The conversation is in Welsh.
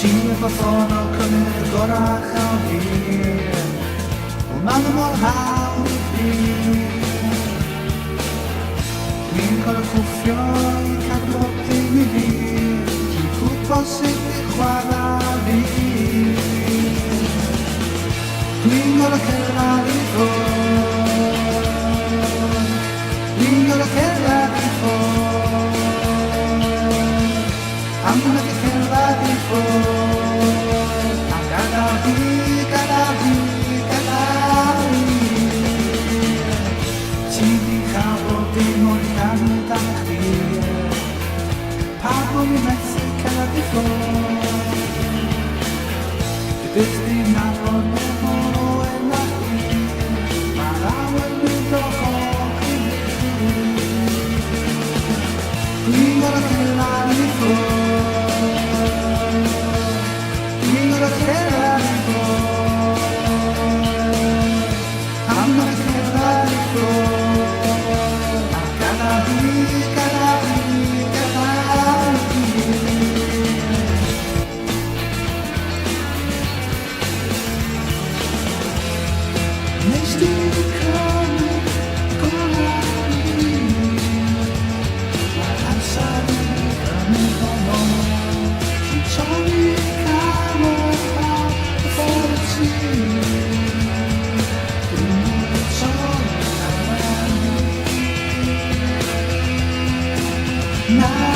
Sir fy ffôn o cynnig gorach am hir O man mor hawdd I fi Dwi'n cael cwffio I cadw dim I fi Dwi'n gwybod sut I chwarae fi Dwi'n gorau cerdded I ffwrdd Dwi'n gorau cerdded I ffwrdd Am nad I cerdded I ffwrdd A gadael fi Ti di cael bob dim o'r gan dan chdi Pa bod fi methu cerdded I ffwrdd Bydd dim nabod mewn o enna chdi Mae'r awyr mynd o holl I fi Dwi'n gorau cerdded I ffwrdd Dwi'n gorau cerdded I ffwrdd Am nad I cerdded I ffwrdd A gadael fi Neis dwi'n cymryd gorau fi Mae'r amser yn gymryd o nôl Dwi'n torri cael y ffordd ti Dwi'n torri cael Na